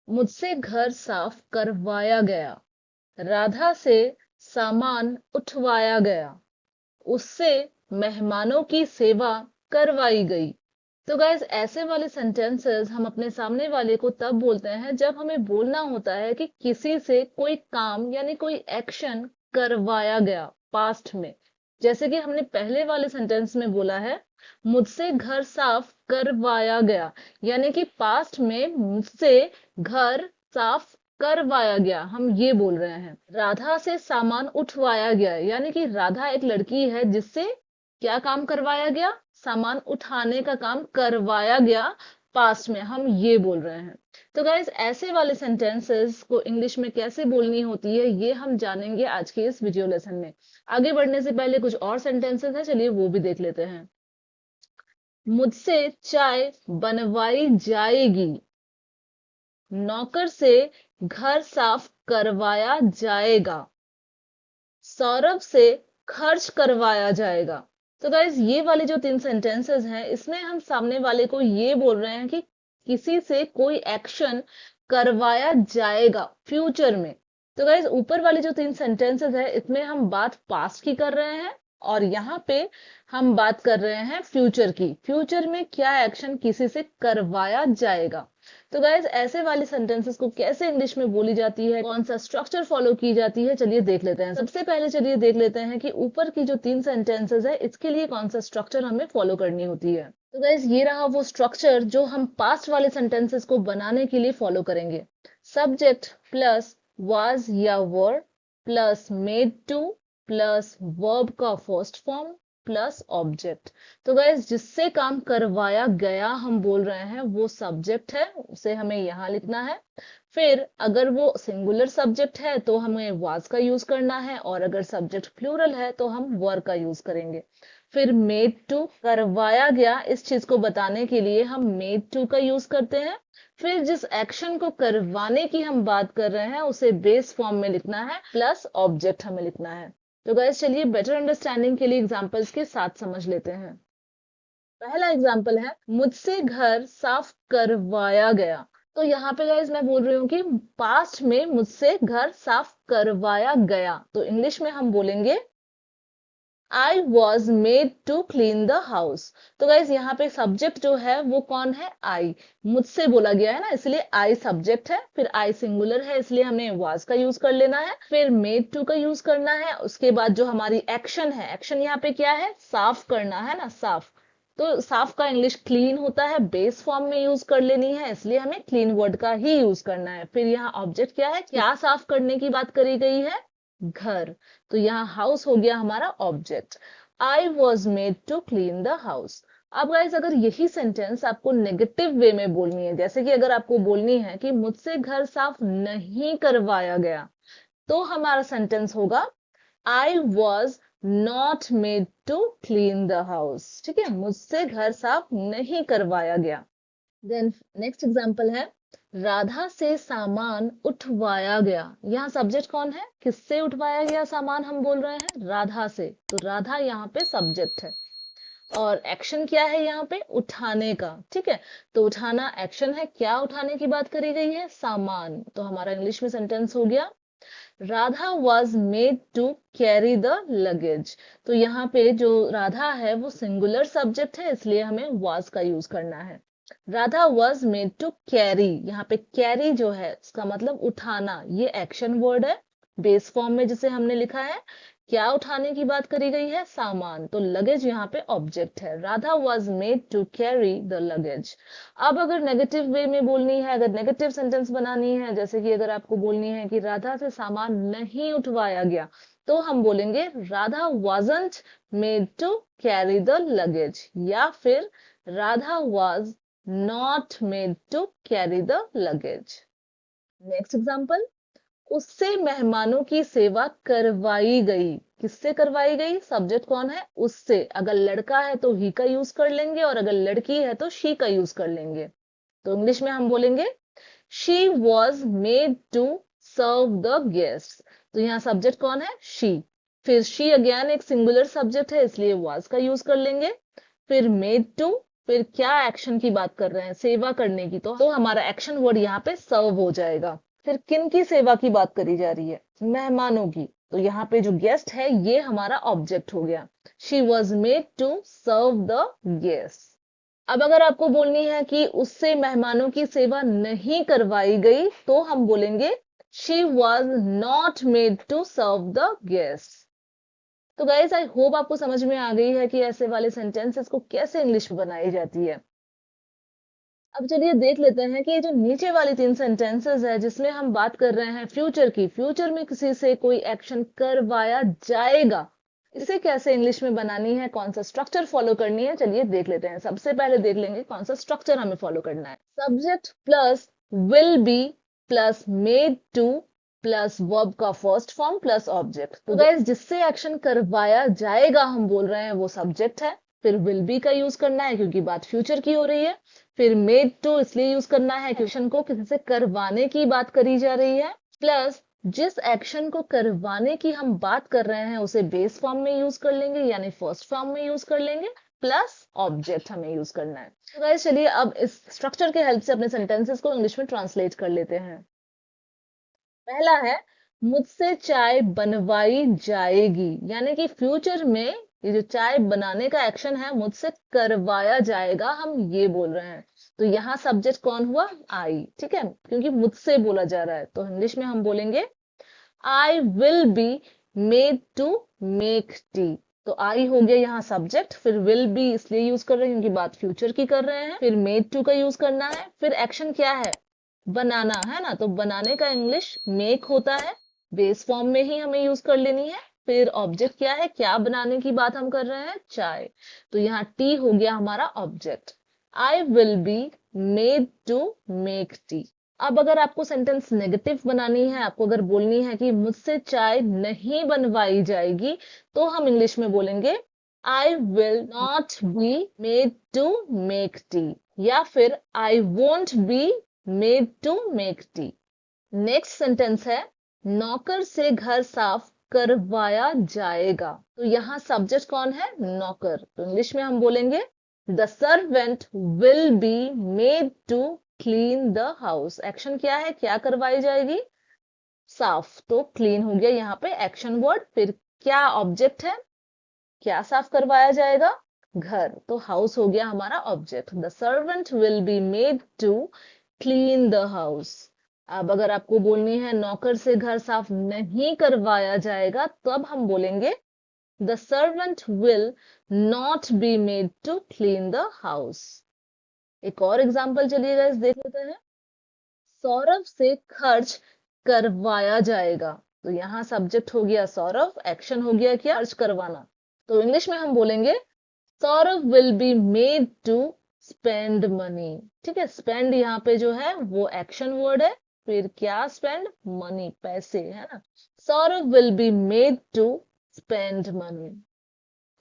मुझसे घर साफ करवाया गया, राधा से सामान उठवाया गया, उससे मेहमानों की सेवा करवाई गई। तो गाइस ऐसे वाले सेंटेंसेस हम अपने सामने वाले को तब बोलते हैं जब हमें बोलना होता है कि किसी से कोई काम यानी कोई एक्शन करवाया गया पास्ट में। जैसे कि हमने पहले वाले सेंटेंस में बोला है, मुझसे घर साफ करवाया गया, यानी कि पास्ट में मुझसे घर साफ करवाया गया, हम ये बोल रहे हैं। राधा से सामान उठवाया गया, यानी कि राधा एक लड़की है जिससे क्या काम करवाया गया, सामान उठाने का काम करवाया गया, पास्ट में हम ये बोल रहे हैं। तो गाइज ऐसे वाले सेंटेंसेस को इंग्लिश में कैसे बोलनी होती है ये हम जानेंगे आज के इस वीडियो लेसन में। आगे बढ़ने से पहले कुछ और सेंटेंसेस है, चलिए वो भी देख लेते हैं। मुझसे चाय बनवाई जाएगी, नौकर से घर साफ करवाया जाएगा, सौरभ से खर्च करवाया जाएगा। तो गाइज ये वाले जो तीन सेंटेंसेस हैं इसमें हम सामने वाले को ये बोल रहे हैं कि किसी से कोई एक्शन करवाया जाएगा फ्यूचर में। तो गाइज ऊपर वाले जो तीन सेंटेंसेस है इसमें हम बात पास्ट की कर रहे हैं और यहाँ पे हम बात कर रहे हैं फ्यूचर की। फ्यूचर में क्या एक्शन किसी से करवाया जाएगा। तो गाइज ऐसे वाले सेंटेंसेस को कैसे इंग्लिश में बोली जाती है, कौन सा स्ट्रक्चर फॉलो की जाती है, चलिए देख लेते हैं। सबसे पहले चलिए देख लेते हैं कि ऊपर की जो तीन सेंटेंसेस है इसके लिए कौन सा स्ट्रक्चर हमें फॉलो करनी होती है। तो गाइज ये रहा वो स्ट्रक्चर जो हम पास्ट वाले सेंटेंसेस को बनाने के लिए फॉलो करेंगे। सब्जेक्ट प्लस वाज या वर plus made two plus verb का फर्स्ट फॉर्म प्लस ऑब्जेक्ट। तो गाइज जिससे काम करवाया गया हम बोल रहे हैं वो सब्जेक्ट है, उसे हमें यहाँ लिखना है। फिर अगर वो सिंगुलर सब्जेक्ट है तो हमें वाज का यूज करना है और अगर सब्जेक्ट प्लूरल है तो हम वर का यूज करेंगे। फिर मेड टू, करवाया गया इस चीज को बताने के लिए हम मेड टू का यूज करते हैं। फिर जिस एक्शन को करवाने की हम बात कर रहे हैं उसे बेस फॉर्म में लिखना है प्लस ऑब्जेक्ट हमें लिखना है। तो गाइस चलिए बेटर अंडरस्टैंडिंग के लिए एग्जांपल्स के साथ समझ लेते हैं। पहला एग्जांपल है, मुझसे घर साफ करवाया गया। तो यहाँ पे गाइस मैं बोल रही हूँ कि पास्ट में मुझसे घर साफ करवाया गया, तो इंग्लिश में हम बोलेंगे I was made to clean the house। तो गाइज यहाँ पे सब्जेक्ट जो है वो कौन है, I। मुझसे बोला गया है ना, इसलिए I सब्जेक्ट है, फिर I सिंगुलर है इसलिए हमें was का यूज कर लेना है, फिर made to का यूज करना है। उसके बाद जो हमारी एक्शन है, एक्शन यहाँ पे क्या है, साफ करना है ना, साफ। तो साफ का इंग्लिश क्लीन होता है, बेस फॉर्म में यूज कर लेनी है इसलिए हमें क्लीन वर्ड का ही यूज करना है। फिर यहाँ ऑब्जेक्ट क्या है, क्या साफ करने की बात करी गई है, घर। तो यहाँ हाउस हो गया हमारा object. I was made to clean the house. अब गाइज अगर यही सेंटेंस आपको नेगेटिव वे में बोलनी है, जैसे कि अगर आपको बोलनी है कि मुझसे घर साफ नहीं करवाया गया, तो हमारा सेंटेंस होगा I was not made to clean the house. ठीक है, मुझसे घर साफ नहीं करवाया गया। देन नेक्स्ट एग्जांपल है, राधा से सामान उठवाया गया। यहाँ सब्जेक्ट कौन है, किससे उठवाया गया सामान, हम बोल रहे हैं राधा से, तो राधा यहाँ पे सब्जेक्ट है और एक्शन क्या है यहाँ पे, उठाने का। ठीक है, तो उठाना एक्शन है, क्या उठाने की बात करी गई है, सामान। तो हमारा इंग्लिश में सेंटेंस हो गया, Radha was made to carry the luggage. तो यहाँ पे जो राधा है वो सिंगुलर सब्जेक्ट है इसलिए हमें वॉज का यूज करना है। Radha was made to carry, यहाँ पे कैरी जो है इसका मतलब उठाना, ये एक्शन वर्ड है बेस फॉर्म में जिसे हमने लिखा है। क्या उठाने की बात करी गई है, सामान। तो लगेज यहाँ पे ऑब्जेक्ट है, Radha was made to carry the luggage. अब अगर नेगेटिव वे में बोलनी है, अगर नेगेटिव सेंटेंस बनानी है, जैसे कि अगर आपको बोलनी है कि राधा से सामान नहीं उठवाया गया, तो हम बोलेंगे Radha wasn't made to carry the luggage, या फिर Radha was not made to carry the luggage। Next example, उससे मेहमानों की सेवा करवाई गई। किससे करवाई गई, सब्जेक्ट कौन है, उससे। अगर लड़का है तो ही का यूज कर लेंगे और अगर लड़की है तो शी का यूज कर लेंगे। तो इंग्लिश में हम बोलेंगे she was made to serve the guest. तो यहाँ सब्जेक्ट कौन है, शी। फिर शी अगेन एक सिंगुलर सब्जेक्ट है इसलिए वॉज का यूज कर लेंगे। फिर मेड टू, फिर क्या एक्शन की बात कर रहे हैं, सेवा करने की, तो हमारा एक्शन वर्ड यहाँ पे सर्व हो जाएगा। फिर किन की सेवा की बात करी जा रही है, मेहमानों की, तो यहाँ पे जो गेस्ट है ये हमारा ऑब्जेक्ट हो गया। She was made to serve the guest. अब अगर आपको बोलनी है कि उससे मेहमानों की सेवा नहीं करवाई गई, तो हम बोलेंगे she was not made to serve the guest. तो गाइस आई होप आपको समझ में आ गई है कि ऐसे वाले सेंटेंसेस को कैसे इंग्लिश में बनाई जाती है। अब चलिए देख लेते हैं कि ये जो नीचे वाली 3 सेंटेंसेस है जिसमें हम बात कर रहे हैं फ्यूचर की, फ्यूचर में किसी से कोई एक्शन करवाया जाएगा, इसे कैसे इंग्लिश में बनानी है, कौन सा स्ट्रक्चर फॉलो करनी है, चलिए देख लेते हैं। सबसे पहले देख लेंगे कौन सा स्ट्रक्चर हमें फॉलो करना है। Subject plus will be plus made two plus verb का फर्स्ट फॉर्म प्लस ऑब्जेक्ट। तो गाइस जिससे एक्शन करवाया जाएगा हम बोल रहे हैं वो सब्जेक्ट है। फिर विल बी का यूज करना है क्योंकि बात फ्यूचर की हो रही है। फिर मेड टू इसलिए यूज करना है कि एक्शन को किसी से करवाने की बात करी जा रही है। प्लस जिस एक्शन को करवाने की हम बात कर रहे हैं उसे बेस फॉर्म में यूज कर लेंगे यानी फर्स्ट फॉर्म में यूज कर लेंगे, प्लस ऑब्जेक्ट हमें यूज करना है। तो गाइस चलिए अब इस स्ट्रक्चर के हेल्प से अपने सेंटेंसेस को इंग्लिश में ट्रांसलेट कर लेते हैं। पहला है मुझसे चाय बनवाई जाएगी, यानी कि फ्यूचर में ये जो चाय बनाने का एक्शन है मुझसे करवाया जाएगा, हम ये बोल रहे हैं। तो यहाँ सब्जेक्ट कौन हुआ, आई, ठीक है, क्योंकि मुझसे बोला जा रहा है। तो इंग्लिश में हम बोलेंगे I will be made to make tea. तो आई हो गया यहाँ सब्जेक्ट, फिर विल बी इसलिए यूज कर रहे हैं क्योंकि बात फ्यूचर की कर रहे हैं। फिर मेड टू का यूज करना है। फिर एक्शन क्या है, बनाना है ना, तो बनाने का इंग्लिश मेक होता है, बेस फॉर्म में ही हमें यूज कर लेनी है। फिर ऑब्जेक्ट क्या है, क्या बनाने की बात हम कर रहे हैं, चाय, तो यहाँ टी हो गया हमारा object. I will be made to make tea. अब अगर आपको सेंटेंस नेगेटिव बनानी है, आपको अगर बोलनी है कि मुझसे चाय नहीं बनवाई जाएगी, तो हम इंग्लिश में बोलेंगे I will not be made to make tea, या फिर I won't be made to make tea. Next sentence है नौकर से घर साफ करवाया जाएगा। तो यहाँ सब्जेक्ट कौन है, नौकर, तो इंग्लिश में हम बोलेंगे the servant will be made to clean the house. Action क्या है, क्या करवाई जाएगी, साफ, तो क्लीन हो गया यहाँ पे एक्शन वर्ड। फिर क्या ऑब्जेक्ट है, क्या साफ करवाया जाएगा, घर, तो हाउस हो गया हमारा object. The servant will be made to clean the house. अब अगर आपको बोलनी है नौकर से घर साफ नहीं करवाया जाएगा, तब हम बोलेंगे the servant will not be made to clean the house. एक और एग्जाम्पल चलिएगा इस देख लेते हैं। सौरभ से खर्च करवाया जाएगा। तो यहाँ सब्जेक्ट हो गया सौरभ, एक्शन हो गया क्या, खर्च करवाना। तो इंग्लिश में हम बोलेंगे Saurabh will be made to spend money. ठीक है, स्पेंड यहाँ पे जो है वो एक्शन वर्ड है। फिर क्या, स्पेंड, मनी, पैसे, है ना। Saurabh will be made to spend money.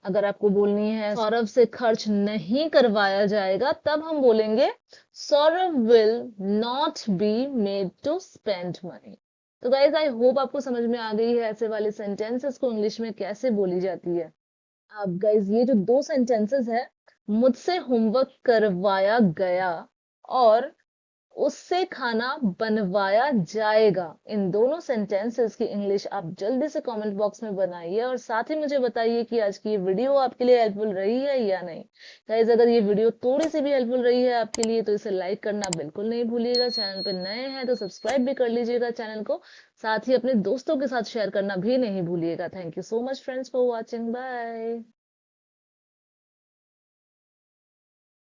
अगर आपको बोलनी है सौरभ से खर्च नहीं करवाया जाएगा, तब हम बोलेंगे Saurabh will not be made to spend money. तो गाइज आई होप आपको समझ में आ गई है ऐसे वाले सेंटेंसेस को इंग्लिश में कैसे बोली जाती है। अब गाइज ये जो 2 सेंटेंसेस है, मुझसे होमवर्क करवाया गया और उससे खाना बनवाया जाएगा, इन दोनों सेंटेंसेस की इंग्लिश आप जल्दी से कमेंट बॉक्स में बनाइए और साथ ही मुझे बताइए कि आज की ये वीडियो आपके लिए हेल्पफुल रही है या नहीं। गाइज अगर ये वीडियो थोड़ी सी भी हेल्पफुल रही है आपके लिए तो इसे लाइक करना बिल्कुल नहीं भूलिएगा। चैनल पे नए हैं तो सब्सक्राइब भी कर लीजिएगा चैनल को, साथ ही अपने दोस्तों के साथ शेयर करना भी नहीं भूलिएगा। Thank you so much friends for watching, bye.